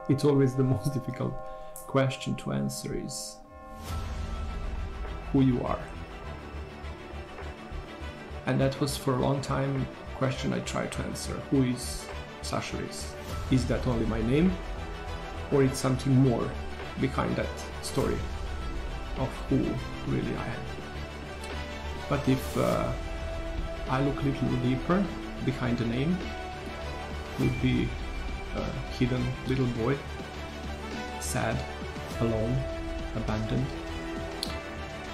It's always the most difficult question to answer is who you are. And that was for a long time a question I tried to answer. Who is Sasha Riess? Is that only my name? Or it's something more behind that story of who really I am? But if I look a little deeper behind the name, would be a hidden little boy, sad, alone, abandoned,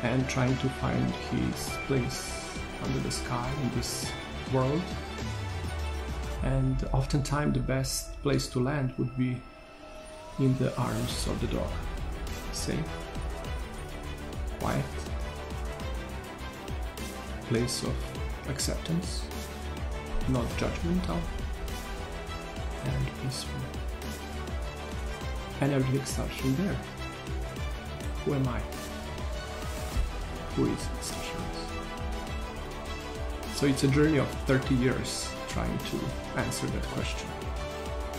and trying to find his place under the sky in this world. And oftentimes the best place to land would be in the arms of the dog. Safe, quiet, place of acceptance, not judgmental, and peaceful. And everything starts from there. Who am I? Who is Sasha Riess? So it's a journey of 30 years trying to answer that question.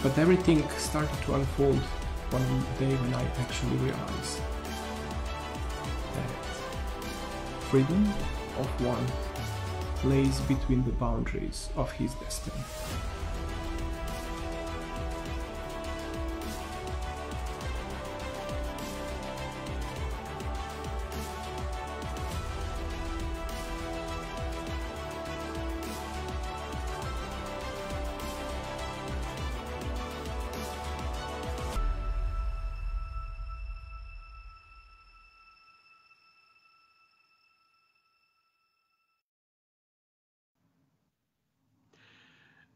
But everything started to unfold one day when I actually realized that freedom of one lays between the boundaries of his destiny.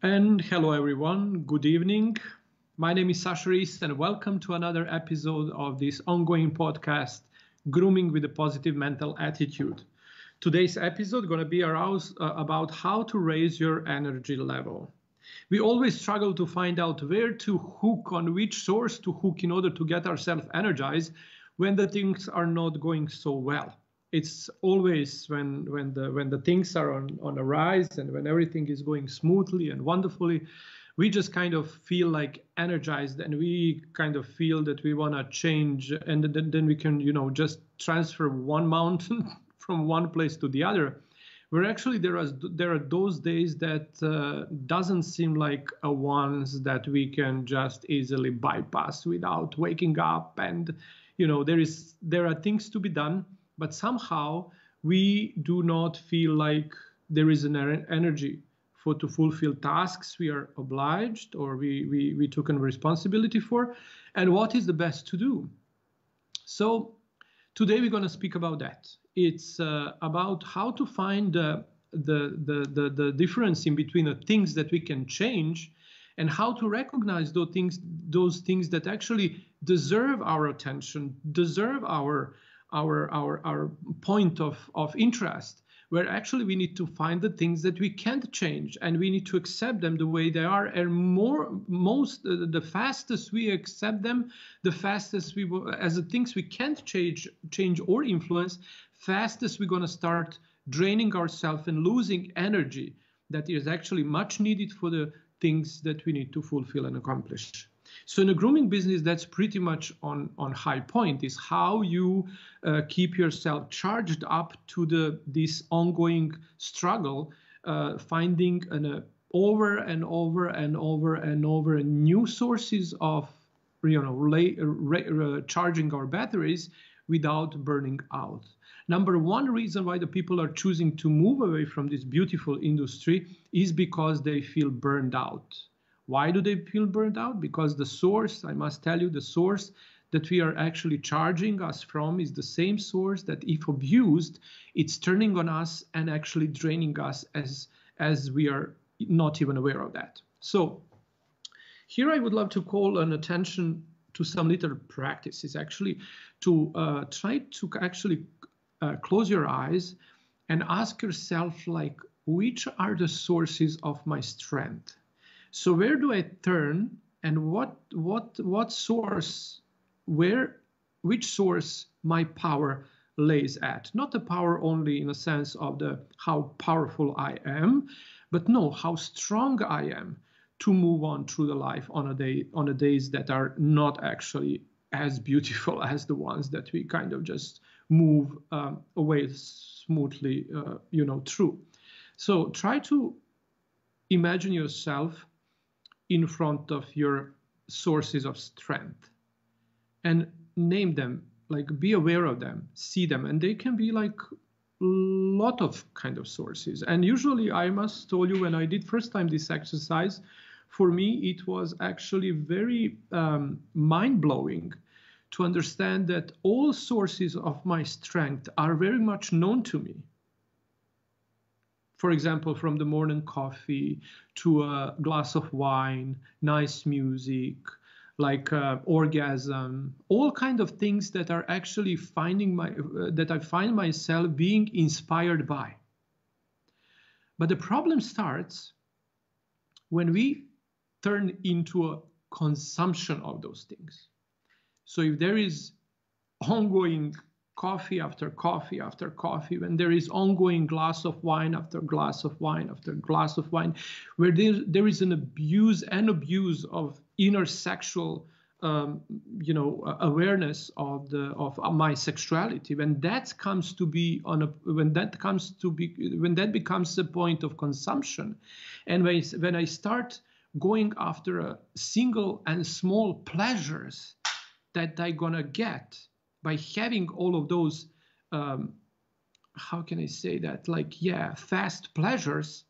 And hello everyone, good evening. My name is Sasha Riess and welcome to another episode of this ongoing podcast, Grooming with a Positive Mental Attitude. Today's episode is going to be about how to raise your energy level. We always struggle to find out where to hook, on which source to hook in order to get ourselves energized when the things are not going so well. It's always when the things are on a rise and when everything is going smoothly and wonderfully, we just kind of feel like energized and we kind of feel that we want to change, and then we can, just transfer one mountain from one place to the other. Where actually there are those days that doesn't seem like ones that we can just easily bypass without waking up, and there are things to be done. But somehow we do not feel like there is an energy to fulfill tasks we are obliged or we took a responsibility for, and what is the best to do. So today we're going to speak about that. It's about how to find the difference in between the things that we can change and how to recognize those things that actually deserve our attention, deserve our point of interest, where actually we need to find the things that we can't change and we need to accept them the way they are. And the fastest we accept them, the fastest as the things we can't change or influence, fastest we're going to start draining ourselves and losing energy that is actually much needed for the things that we need to fulfill and accomplish. So in the grooming business, that's pretty much on high point, is how you keep yourself charged up to this ongoing struggle, finding over and over new sources of charging our batteries, without burning out. Number one reason why the people are choosing to move away from this beautiful industry is because they feel burned out. Why do they feel burned out? Because the source, I must tell you, the source that we are actually charging us from is the same source that, if abused, it's turning on us and actually draining us as we are not even aware of that. So here I would love to call an attention to some little practices, actually, to try to actually close your eyes and ask yourself, like, which are the sources of my strength? So where do I turn, and what source, which source my power lays at? Not the power only in a sense of how powerful I am, but no, how strong I am to move on through the life on the days that are not actually as beautiful as the ones that we kind of just move away smoothly, through. So try to imagine yourself in front of your sources of strength and name them, like be aware of them, see them, and they can be like a lot of kind of sources. And usually, I must tell you, when I did first time this exercise, for me it was actually very mind-blowing to understand that all sources of my strength are very much known to me. For example, from the morning coffee to a glass of wine, nice music, like orgasm, all kind of things that are actually that I find myself being inspired by. But the problem starts when we turn into a consumption of those things. So if there is ongoing coffee after coffee after coffee, when there is ongoing glass of wine after glass of wine after glass of wine, where there is an abuse of inner sexual awareness of my sexuality, when that becomes a point of consumption, and when I start going after a single and small pleasures that I'm gonna get by having all of those, how can I say that? Fast pleasures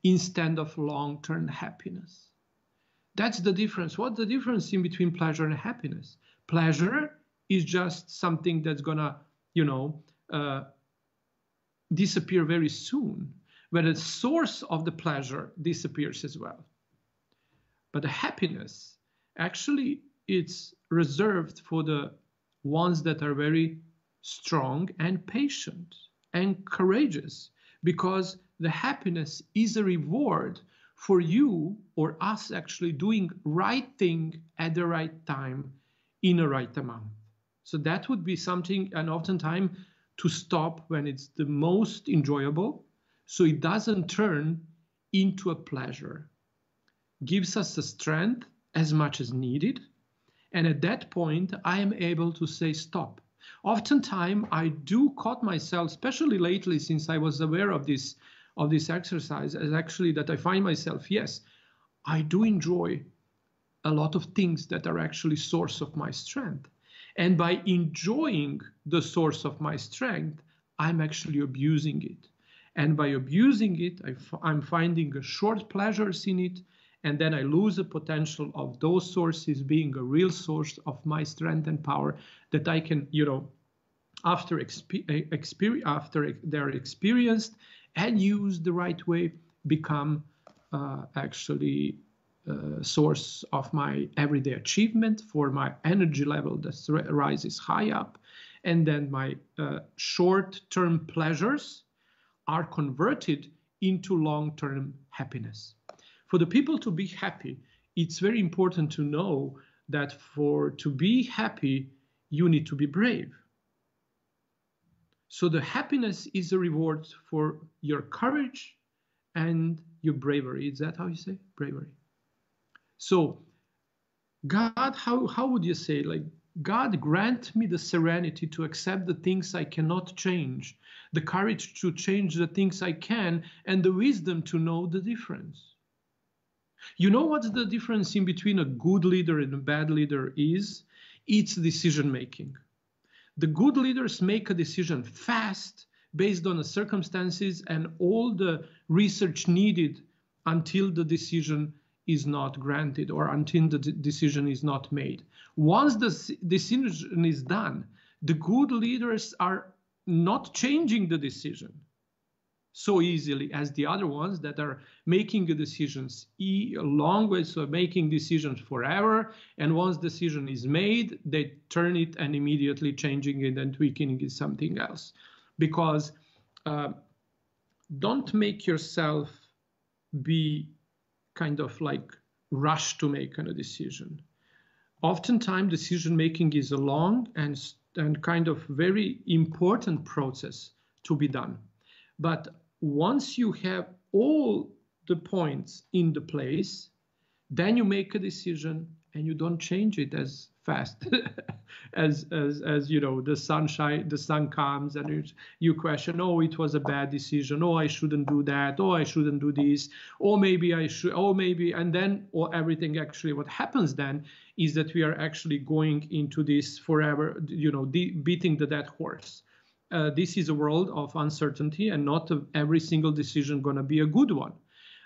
instead of long-term happiness. That's the difference. What's the difference in between pleasure and happiness? Pleasure is just something that's gonna, disappear very soon, where the source of the pleasure disappears as well. But the happiness, actually, it's reserved for the ones that are very strong and patient and courageous, because the happiness is a reward for you or us actually doing right thing at the right time in the right amount. So that would be something, and oftentimes to stop when it's the most enjoyable, so it doesn't turn into a pleasure. Gives us the strength as much as needed. And at that point, I am able to say stop. Oftentimes, I do caught myself, especially lately, since I was aware of this exercise, as actually that I find myself, yes, I do enjoy a lot of things that are actually source of my strength. And by enjoying the source of my strength, I'm actually abusing it. And by abusing it, I'm finding a short pleasures in it, and then I lose the potential of those sources being a real source of my strength and power that I can, after they're experienced and used the right way, become actually a source of my everyday achievement, for my energy level that rises high up. And then my short-term pleasures are converted into long-term happiness. For the people to be happy, it's very important to know that to be happy, you need to be brave. So the happiness is a reward for your courage and your bravery. Is that how you say? Bravery. So God, how would you say, God grant me the serenity to accept the things I cannot change, the courage to change the things I can, and the wisdom to know the difference. You know what's the difference in between a good leader and a bad leader is? It's decision making. The good leaders make a decision fast based on the circumstances and all the research needed until the decision is not granted or until the decision is not made. Once the decision is done, the good leaders are not changing the decision so easily as the other ones that are making the decisions long way, so making decisions forever. And once decision is made, they turn it and immediately changing it and tweaking it something else. Because don't make yourself be kind of like rush to make a decision. Oftentimes, decision making is a long and kind of very important process to be done. But once you have all the points in the place, then you make a decision and you don't change it as fast as you know, the sun comes and you question, oh, it was a bad decision, oh, I shouldn't do that, oh, I shouldn't do this, or maybe I should, oh, maybe, and then, or everything actually, what happens then is that we are actually going into this forever, you know, beating the dead horse. This is a world of uncertainty, and not every single decision going to be a good one.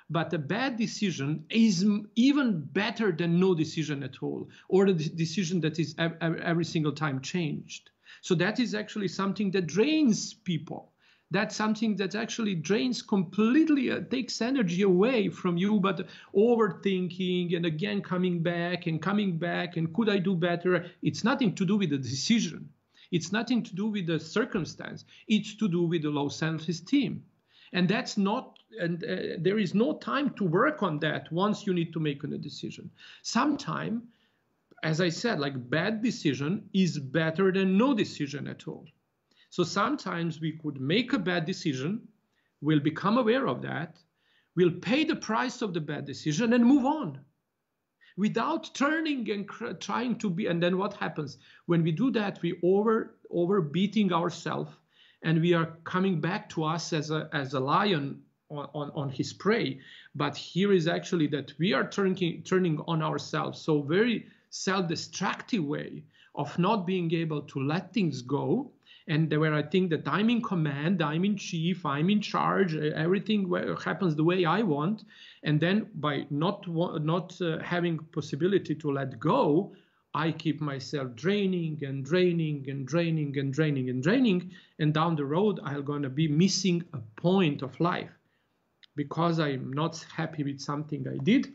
But a bad decision is even better than no decision at all, or the decision that is every single time changed. So that is actually something that drains people. That's something that actually drains completely, takes energy away from you, but overthinking and again coming back and could I do better? It's nothing to do with the decision. It's nothing to do with the circumstance. It's to do with the low self-esteem. And that's not, and there is no time to work on that once you need to make a decision. Sometime, as I said, like bad decision is better than no decision at all. So sometimes we could make a bad decision, we'll become aware of that, we'll pay the price of the bad decision and move on, without turning and trying to be. And then what happens when we do that? We overbeating ourselves, and we are coming back to us as a lion on his prey. But here is actually that we are turning on ourselves. So very self-destructive way of not being able to let things go. And where I think that I'm in command, I'm in chief, I'm in charge, everything happens the way I want. And then by not having possibility to let go, I keep myself draining and draining and draining and draining and draining. And down the road, I'm going to be missing a point of life because I'm not happy with something I did.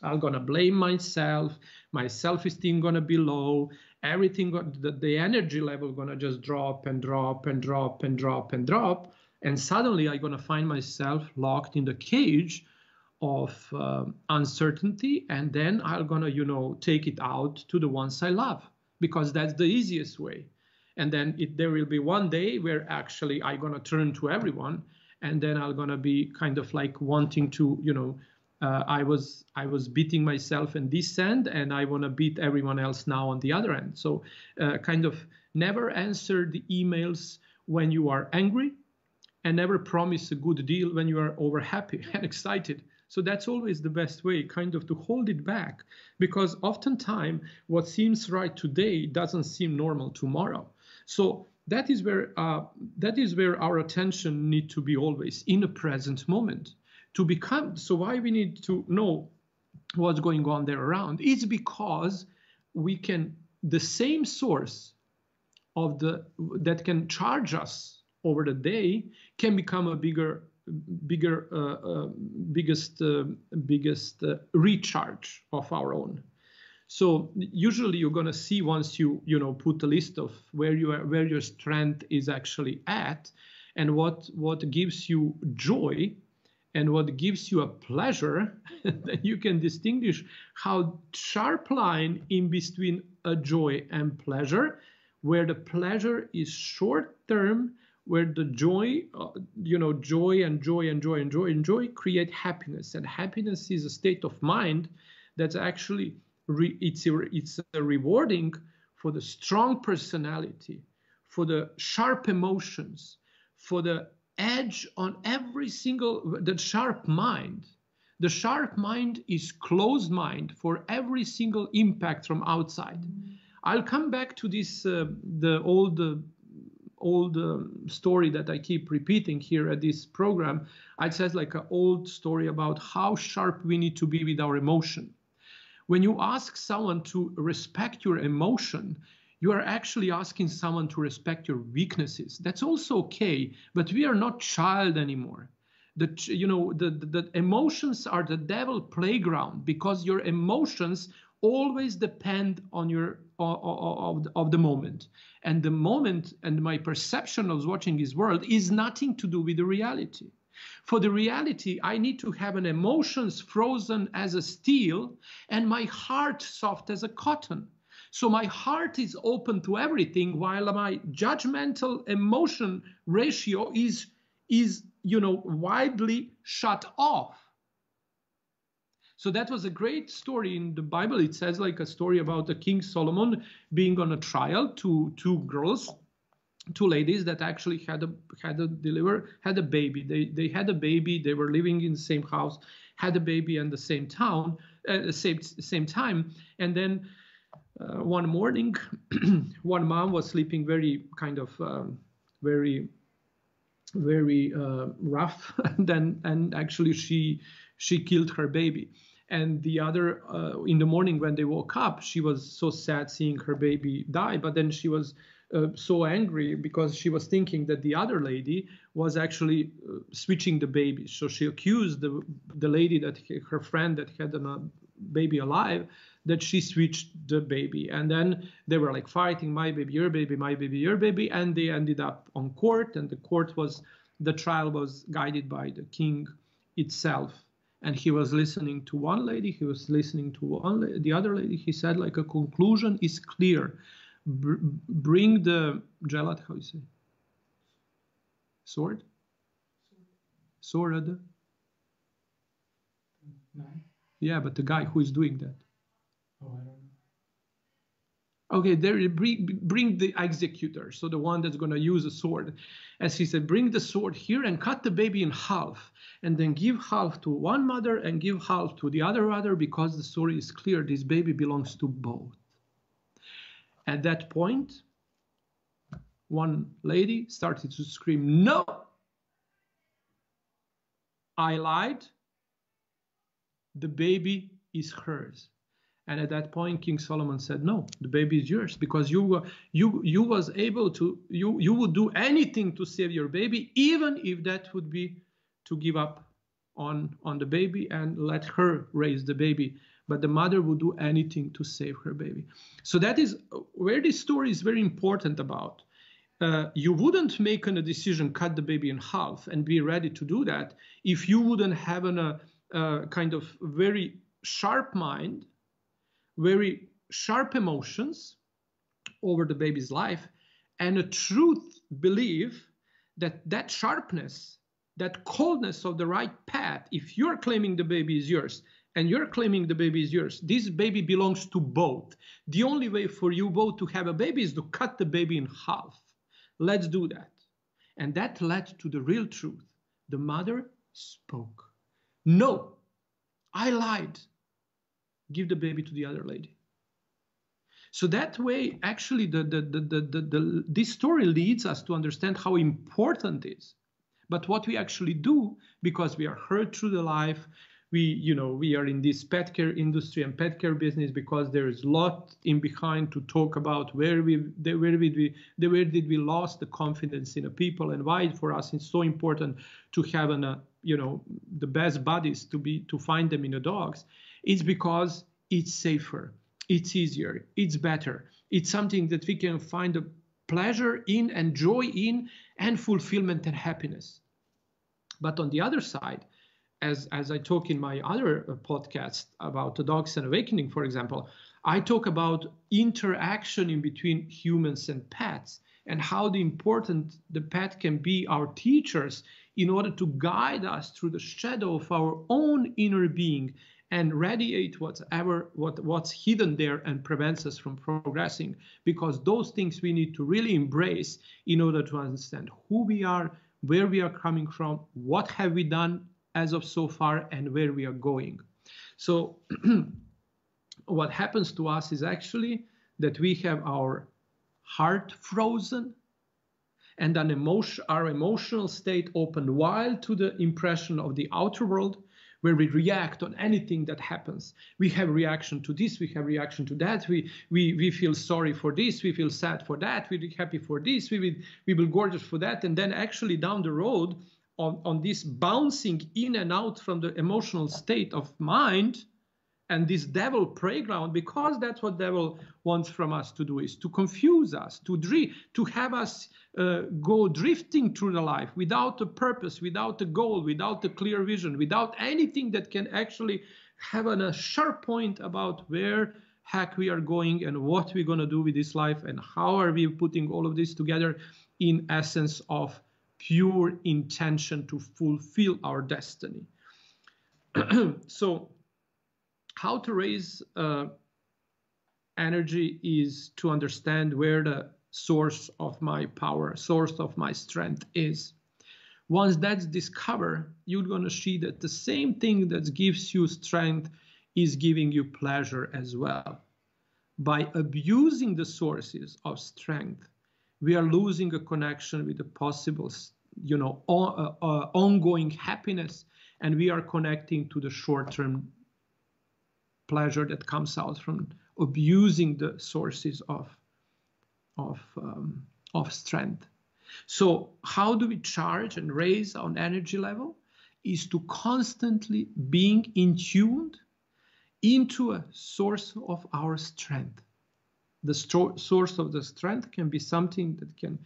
I'm going to blame myself. My self-esteem going to be low. Everything, the energy level going to just drop and drop and drop and drop and drop. And suddenly I'm going to find myself locked in the cage of uncertainty. And then I'm going to, you know, take it out to the ones I love, because that's the easiest way. And then there will be one day where actually I'm going to turn to everyone. And then I'm going to be kind of like wanting to, you know, I was beating myself in this end, and I want to beat everyone else now on the other end. So kind of never answer the emails when you are angry, and never promise a good deal when you are over happy and excited. So that's always the best way, kind of to hold it back, because oftentimes what seems right today doesn't seem normal tomorrow. So that is where our attention needs to be always in the present moment. To become, so why we need to know what's going on there around? It's because we can, the same source of that can charge us over the day can become a biggest recharge of our own. So usually you're going to see, once you put a list of where your strength is actually at, and what gives you joy, and what gives you a pleasure, then you can distinguish how sharp line in between a joy and pleasure, where the pleasure is short term, where the joy, joy create happiness. And happiness is a state of mind that's actually, it's a rewarding for the strong personality, for the sharp emotions, for the edge on every single, the sharp mind. The sharp mind is closed mind for every single impact from outside. I'll come back to this, the old story that I keep repeating here at this program. It says like an old story about how sharp we need to be with our emotion. When you ask someone to respect your emotion, you are actually asking someone to respect your weaknesses. That's also okay, but we are not child anymore. The emotions are the devil playground, because your emotions always depend on your of the moment, and the moment and my perception of watching this world is nothing to do with the reality. For the reality, I need to have an emotions frozen as a steel and my heart soft as a cotton. So my heart is open to everything, while my judgmental emotion ratio is widely shut off. So that was a great story in the Bible. It says like a story about the King Solomon being on a trial to two ladies that actually had a baby. They had a baby. They were living in the same house, had a baby in the same town, same time. And then one morning, one mom was sleeping very kind of very rough, and actually she killed her baby. And the other, in the morning when they woke up, she was so sad seeing her baby die. But then she was so angry because she was thinking that the other lady was actually switching the baby. So she accused the lady, that her friend that had a baby alive, that she switched the baby. And then they were like fighting, my baby, your baby, my baby, your baby. And they ended up on court, and the trial was guided by the king itself. And he was listening to one lady, he was listening to the other lady. He said like, a conclusion is clear. Bring the jalad, how you say? Sword? Sword? Yeah, but the guy who is doing that. Oh, I don't know. Okay, there, bring the executor, so the one that's going to use a sword. As he said, bring the sword here and cut the baby in half, and then give half to one mother and give half to the other mother, because the story is clear, this baby belongs to both. At that point, one lady started to scream, no, I lied, the baby is hers. And at that point, King Solomon said, no, the baby is yours, because you was able to, you would do anything to save your baby, even if that would be to give up on the baby and let her raise the baby. But the mother would do anything to save her baby. So that is where this story is very important about. You wouldn't make a decision, cut the baby in half, and be ready to do that if you wouldn't have a kind of very sharp mind, very sharp emotions over the baby's life, and a truth belief that sharpness, that coldness of the right path, if you're claiming the baby is yours and you're claiming the baby is yours, this baby belongs to both. The only way for you both to have a baby is to cut the baby in half. Let's do that. And that led to the real truth. The mother spoke. No, I lied. Give the baby to the other lady. So that way, actually, this story leads us to understand how important it is. But what we actually do, because we are hurt through the life, we are in this pet care industry and pet care business, because there is a lot in behind to talk about where did we lost the confidence in the people, and why for us it's so important to have the best buddies to find them in the dogs. It's because it's safer, it's easier, it's better. It's something that we can find a pleasure in and joy in and fulfillment and happiness. But on the other side, as I talk in my other podcast about the Dogs and Awakening, for example, I talk about interaction in between humans and pets, and how important the pet can be our teachers in order to guide us through the shadow of our own inner being and radiate what's hidden there and prevents us from progressing. Because those things we need to really embrace in order to understand who we are, where we are coming from, what have we done as of so far, and where we are going. So what happens to us is actually that we have our heart frozen and our emotional state opened wide to the impression of the outer world, where we react on anything that happens. We have reaction to this, we have reaction to that, we feel sorry for this, we feel sad for that, we're happy for this, we will gorgeous for that, and then actually down the road, on this bouncing in and out from the emotional state of mind, and this devil playground, because that's what devil wants from us to do, is to confuse us, to have us go drifting through the life without a purpose, without a goal, without a clear vision, without anything that can actually have a sharp point about where heck we are going and what we're going to do with this life and how are we putting all of this together in essence of pure intention to fulfill our destiny. So how to raise energy is to understand where the source of my power, source of my strength is. Once that's discovered, you're going to see that the same thing that gives you strength is giving you pleasure as well. By abusing the sources of strength, we are losing a connection with the possible, ongoing happiness, and we are connecting to the short-term pleasure that comes out from abusing the sources of strength. So how do we charge and raise our energy level? Is to constantly being in tuned into a source of our strength. The source of the strength can be something that can,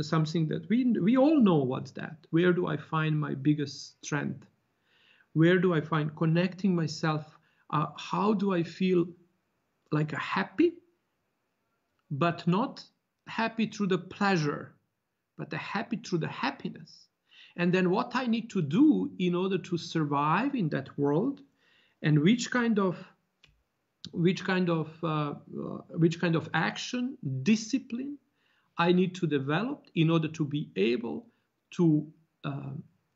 something that we all know what's that. Where do I find my biggest strength? Where do I find connecting myself? How do I feel like a happy, but not happy through the pleasure, but happy through the happiness? And then what I need to do in order to survive in that world, and which kind of action, discipline I need to develop in order to be able to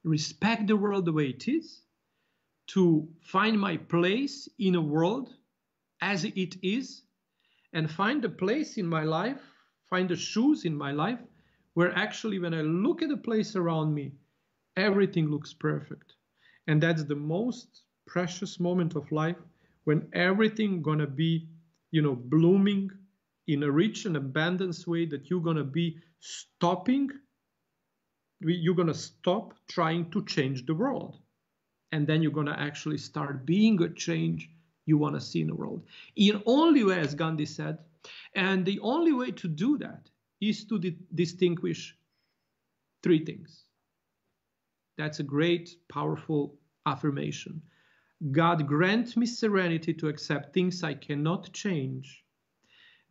respect the world the way it is, to find my place in a world as it is, and find a place in my life, find the shoes in my life, where actually when I look at the place around me, everything looks perfect. And that's the most precious moment of life, when everything gonna be, blooming in a rich and abundance way, that you're gonna be you're gonna stop trying to change the world. And then you're going to actually start being a change you want to see in the world. In only way, as Gandhi said, and the only way to do that is to distinguish three things. That's a great, powerful affirmation. God grant me serenity to accept things I cannot change,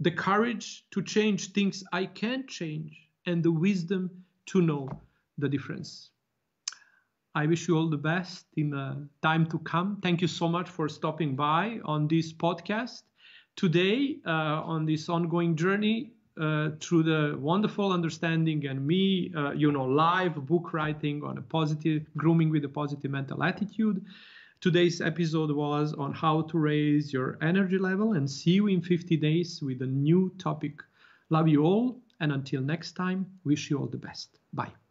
the courage to change things I can't change, and the wisdom to know the difference. I wish you all the best in the time to come. Thank you so much for stopping by on this podcast today, on this ongoing journey through the wonderful understanding and me, live book writing on a positive, grooming with a positive mental attitude. Today's episode was on how to raise your energy level, and see you in 50 days with a new topic. Love you all, and until next time, wish you all the best. Bye.